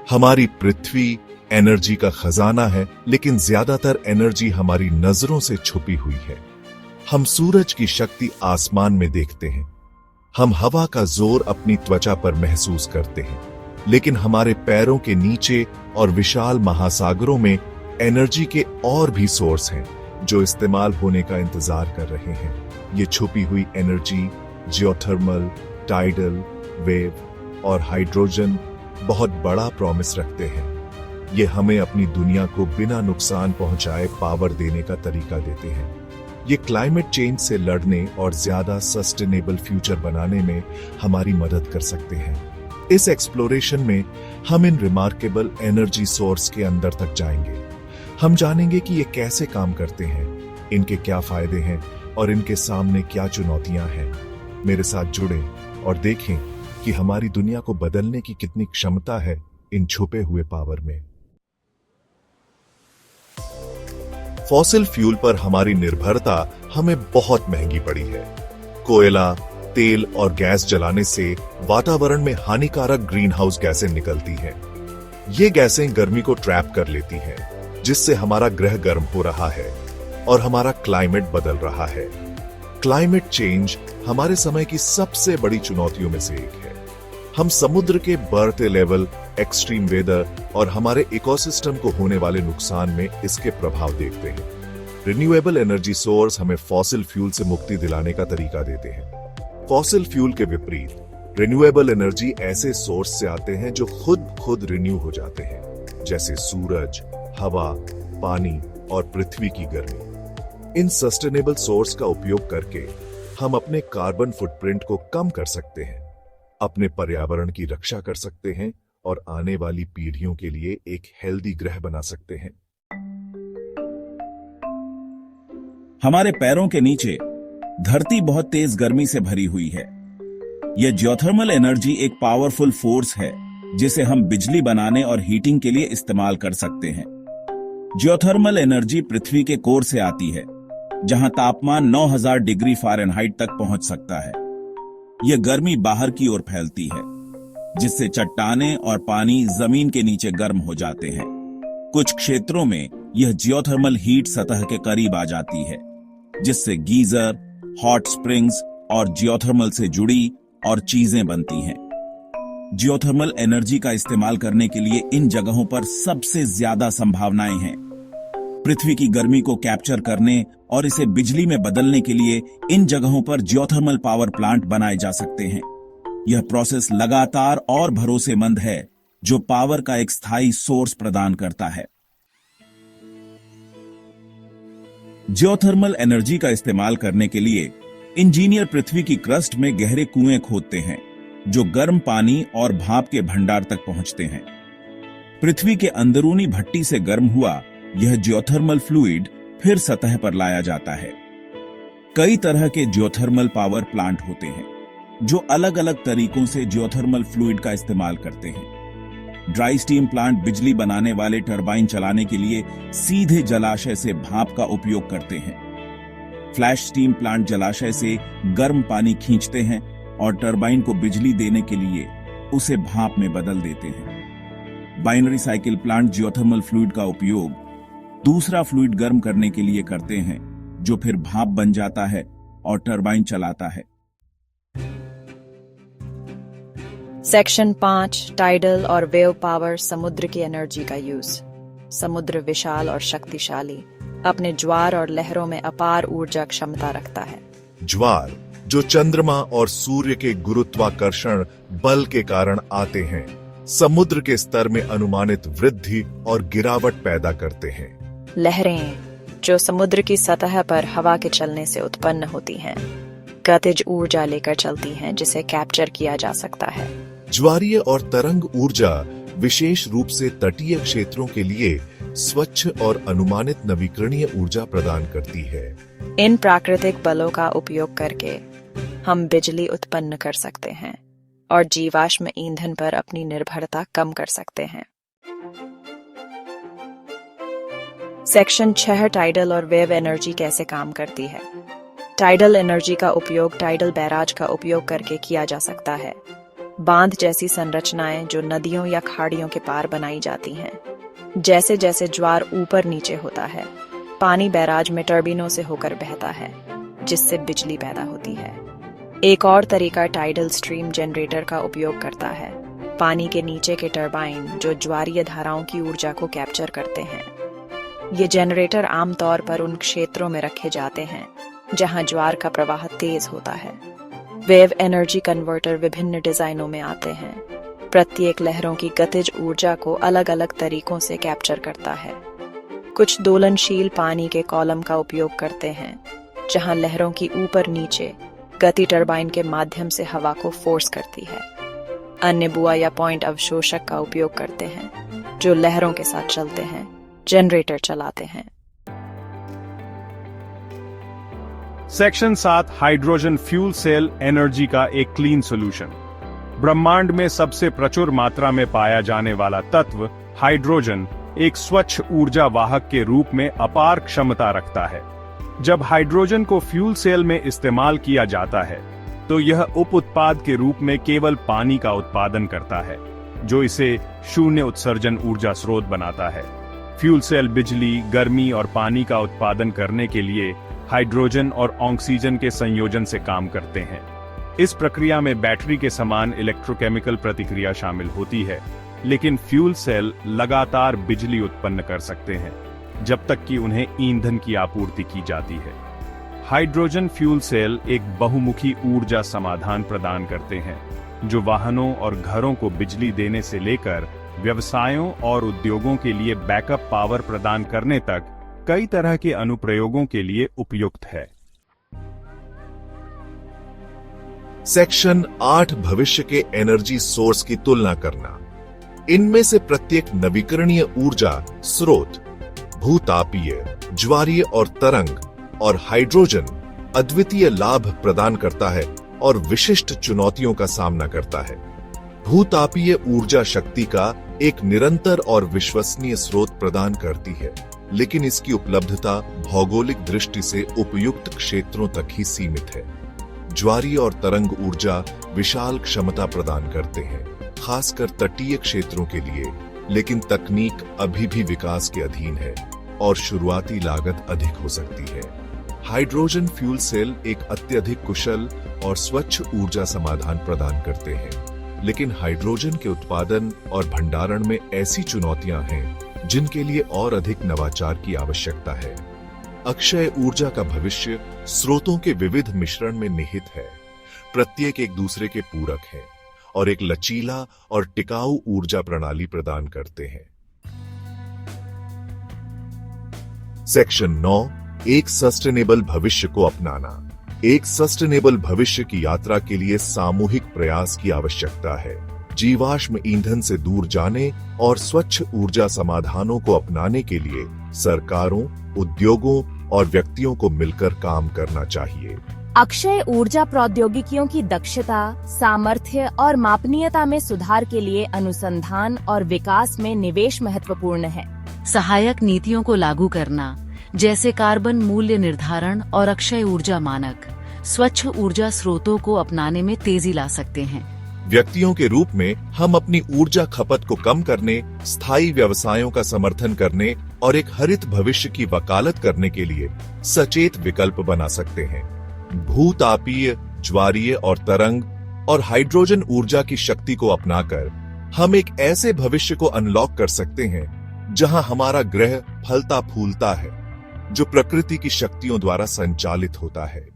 हमारी पृथ्वी एनर्जी का खजाना है, लेकिन ज्यादातर एनर्जी हमारी नजरों से छुपी हुई है। हम सूरज की शक्ति आसमान में देखते हैं, हम हवा का जोर अपनी त्वचा पर महसूस करते हैं, लेकिन हमारे पैरों के नीचे और विशाल महासागरों में एनर्जी के और भी सोर्स हैं जो इस्तेमाल होने का इंतजार कर रहे हैं। ये छुपी हुई एनर्जी जियोथर्मल, टाइडल, वेव और हाइड्रोजन बहुत बड़ा प्रॉमिस रखते हैं। ये हमें अपनी दुनिया को बिना नुकसान पहुंचाए पावर देने का तरीका देते हैं। ये क्लाइमेट चेंज से लड़ने और ज्यादा सस्टेनेबल फ्यूचर बनाने में हमारी मदद कर सकते हैं। इस एक्सप्लोरेशन में हम इन रिमार्केबल एनर्जी सोर्स के अंदर तक जाएंगे। हम जानेंगे कि ये कैसे काम करते हैं, इनके क्या फायदे हैं और इनके सामने क्या चुनौतियां हैं। मेरे साथ जुड़ें और देखें कि हमारी दुनिया को बदलने की कितनी क्षमता है इन छुपे हुए पावर में। फॉसिल फ्यूल पर हमारी निर्भरता हमें बहुत महंगी पड़ी है। कोयला, तेल और गैस जलाने से वातावरण में हानिकारक ग्रीन हाउस गैसें निकलती हैं। ये गैसें गर्मी को ट्रैप कर लेती हैं, जिससे हमारा ग्रह गर्म हो रहा है और हमारा क्लाइमेट बदल रहा है। क्लाइमेट चेंज हमारे समय की सबसे बड़ी चुनौतियों में से एक है। हम समुद्र के बढ़ते लेवल, एक्सट्रीम वेदर और हमारे इकोसिस्टम को होने वाले नुकसान में इसके प्रभाव देखते हैं। रिन्यूएबल एनर्जी सोर्स हमें फॉसिल फ्यूल से मुक्ति दिलाने का तरीका देते हैं। फॉसिल फ्यूल के विपरीत रिन्यूएबल एनर्जी ऐसे सोर्स से आते हैं जो खुद रिन्यू हो जाते हैं, जैसे सूरज, हवा, पानी और पृथ्वी की गर्मी। इन सस्टेनेबल सोर्स का उपयोग करके हम अपने कार्बन फुटप्रिंट को कम कर सकते हैं, अपने पर्यावरण की रक्षा कर सकते हैं और आने वाली पीढ़ियों के लिए एक हेल्दी ग्रह बना सकते हैं। हमारे पैरों के नीचे धरती बहुत तेज गर्मी से भरी हुई है। यह जियोथर्मल एनर्जी एक पावरफुल फोर्स है जिसे हम बिजली बनाने और हीटिंग के लिए इस्तेमाल कर सकते हैं। जियोथर्मल एनर्जी पृथ्वी के कोर से आती है, जहां तापमान 9000 डिग्री फ़ारेनहाइट तक पहुंच सकता है। यह गर्मी बाहर की ओर फैलती है, जिससे चट्टानें और पानी जमीन के नीचे गर्म हो जाते हैं। कुछ क्षेत्रों में यह जियोथर्मल हीट सतह के करीब आ जाती है, जिससे गीजर, हॉट स्प्रिंग्स और जियोथर्मल से जुड़ी और चीजें बनती हैं। जियोथर्मल एनर्जी का इस्तेमाल करने के लिए इन जगहों पर सबसे ज्यादा संभावनाएं हैं। पृथ्वी की गर्मी को कैप्चर करने और इसे बिजली में बदलने के लिए इन जगहों पर जियोथर्मल पावर प्लांट बनाए जा सकते हैं। यह प्रोसेस लगातार और भरोसेमंद है, जो पावर का एक स्थायी सोर्स प्रदान करता है। जियोथर्मल एनर्जी का इस्तेमाल करने के लिए इंजीनियर पृथ्वी की क्रस्ट में गहरे कुएं खोदते हैं, जो गर्म पानी और भाप के भंडार तक पहुंचते हैं। पृथ्वी के अंदरूनी भट्टी से गर्म हुआ यह जियोथर्मल फ्लूइड फिर सतह पर लाया जाता है। कई तरह के जियोथर्मल पावर प्लांट होते हैं, जो अलग अलग तरीकों से जियोथर्मल फ्लूइड का इस्तेमाल करते हैं। ड्राई स्टीम प्लांट बिजली बनाने वाले टरबाइन चलाने के लिए सीधे जलाशय से भाप का उपयोग करते हैं। फ्लैश स्टीम प्लांट जलाशय से गर्म पानी खींचते हैं और टरबाइन को बिजली देने के लिए उसे भाप में बदल देते हैं। Binary cycle plant geothermal fluid का उपयोग दूसरा फ्लूइड गर्म करने के लिए करते हैं, जो फिर भाप बन जाता है और टरबाइन चलाता है। सेक्शन 5 टाइडल और वेव पावर समुद्र की एनर्जी का यूज। समुद्र विशाल और शक्तिशाली, अपने ज्वार और लहरों में अपार ऊर्जा क्षमता रखता है। ज्वार जो चंद्रमा और सूर्य के गुरुत्वाकर्षण बल के कारण आते हैं, समुद्र के स्तर में अनुमानित वृद्धि और गिरावट पैदा करते हैं। लहरें जो समुद्र की सतह पर हवा के चलने से उत्पन्न होती हैं, गतिज ऊर्जा लेकर चलती हैं, जिसे कैप्चर किया जा सकता है। ज्वारीय और तरंग ऊर्जा विशेष रूप से तटीय क्षेत्रों के लिए स्वच्छ और अनुमानित नवीकरणीय ऊर्जा प्रदान करती है। इन प्राकृतिक बलों का उपयोग करके हम बिजली उत्पन्न कर सकते हैं और जीवाश्म ईंधन पर अपनी निर्भरता कम कर सकते हैं। सेक्शन 6 टाइडल और वेव एनर्जी कैसे काम करती है। टाइडल एनर्जी का उपयोग टाइडल बैराज का उपयोग करके किया जा सकता है। बांध जैसी संरचनाएं जो नदियों या खाड़ियों के पार बनाई जाती हैं। जैसे जैसे ज्वार ऊपर नीचे होता है, पानी बैराज में टर्बाइनों से होकर बहता है, जिससे बिजली पैदा होती है। एक और तरीका टाइडल स्ट्रीम जनरेटर का उपयोग करता है। पानी के नीचे के टरबाइन जो ज्वारीय धाराओं की ऊर्जा को कैप्चर करते हैं। ये जनरेटर आमतौर पर उन क्षेत्रों में रखे जाते हैं जहां ज्वार का प्रवाह तेज होता है। वेव एनर्जी कन्वर्टर विभिन्न डिजाइनों में आते हैं। प्रत्येक लहरों की गतिज ऊर्जा को अलग अलग तरीकों से कैप्चर करता है। कुछ दोलनशील पानी के कॉलम का उपयोग करते हैं, जहां लहरों की ऊपर नीचे गति टरबाइन के माध्यम से हवा को फोर्स करती है। अन्य बुआ या पॉइंट अवशोषक का उपयोग करते हैं, जो लहरों के साथ चलते हैं, जनरेटर चलाते हैं। Section 7 hydrogen fuel cell energy का एक क्लीन सॉल्यूशन। ब्रह्मांड में सबसे प्रचुर मात्रा में पाया जाने वाला तत्व हाइड्रोजन एक स्वच्छ ऊर्जा वाहक के रूप में अपार क्षमता रखता है। जब हाइड्रोजन को फ्यूल सेल में इस्तेमाल किया जाता है तो यह उप उत्पाद के रूप में केवल पानी का उत्पादन करता है, जो इसे शून्य उत्सर्जन ऊर्जा स्रोत बनाता है। फ्यूल सेल बिजली, गर्मी और पानी का उत्पादन करने के लिए हाइड्रोजन और ऑक्सीजन के संयोजन से काम करते हैं। इस प्रक्रिया में बैटरी के समान इलेक्ट्रोकेमिकल प्रतिक्रिया शामिल होती है, लेकिन फ्यूल सेल लगातार बिजली उत्पन्न कर सकते हैं जब तक कि उन्हें ईंधन की आपूर्ति की जाती है। हाइड्रोजन फ्यूल सेल एक बहुमुखी ऊर्जा समाधान प्रदान करते हैं, जो वाहनों और घरों को बिजली देने से लेकर व्यवसायों और उद्योगों के लिए बैकअप पावर प्रदान करने तक कई तरह के अनुप्रयोगों के लिए उपयुक्त है। सेक्शन 8 भविष्य के एनर्जी सोर्स की तुलना करना। इनमें से प्रत्येक नवीकरणीय ऊर्जा स्रोत, भूतापीय, ज्वारीय और तरंग और हाइड्रोजन अद्वितीय लाभ प्रदान करता है और विशिष्ट चुनौतियों का सामना करता है। भूतापीय ऊर्जा शक्ति का एक निरंतर और विश्वसनीय स्रोत प्रदान करती है, लेकिन इसकी उपलब्धता भौगोलिक दृष्टि से उपयुक्त क्षेत्रों तक ही सीमित है। ज्वारीय और तरंग ऊर्जा विशाल क्षमता प्रदान करते हैं, खासकर तटीय क्षेत्रों के लिए, लेकिन तकनीक अभी भी विकास के अधीन है और शुरुआती लागत अधिक हो सकती है। हाइड्रोजन फ्यूल सेल एक अत्यधिक कुशल और स्वच्छ ऊर्जा समाधान प्रदान करते हैं, लेकिन हाइड्रोजन के उत्पादन और भंडारण में ऐसी चुनौतियां हैं जिनके लिए और अधिक नवाचार की आवश्यकता है। अक्षय ऊर्जा का भविष्य स्रोतों के विविध मिश्रण में निहित है। प्रत्येक एक दूसरे के पूरक है और एक लचीला और टिकाऊ ऊर्जा प्रणाली प्रदान करते हैं। सेक्शन 9 एक सस्टेनेबल भविष्य को अपनाना। एक सस्टेनेबल भविष्य की यात्रा के लिए सामूहिक प्रयास की आवश्यकता है। जीवाश्म ईंधन से दूर जाने और स्वच्छ ऊर्जा समाधानों को अपनाने के लिए सरकारों, उद्योगों और व्यक्तियों को मिलकर काम करना चाहिए। अक्षय ऊर्जा प्रौद्योगिकियों की दक्षता, सामर्थ्य और मापनीयता में सुधार के लिए अनुसंधान और विकास में निवेश महत्वपूर्ण है। सहायक नीतियों को लागू करना, जैसे कार्बन मूल्य निर्धारण और अक्षय ऊर्जा मानक, स्वच्छ ऊर्जा स्रोतों को अपनाने में तेजी ला सकते हैं। व्यक्तियों के रूप में हम अपनी ऊर्जा खपत को कम करने, स्थायी व्यवसायों का समर्थन करने और एक हरित भविष्य की वकालत करने के लिए सचेत विकल्प बना सकते हैं। भूतापीय, ज्वारीय और तरंग और हाइड्रोजन ऊर्जा की शक्ति को अपनाकर हम एक ऐसे भविष्य को अनलॉक कर सकते हैं जहां हमारा ग्रह फलता फूलता है, जो प्रकृति की शक्तियों द्वारा संचालित होता है।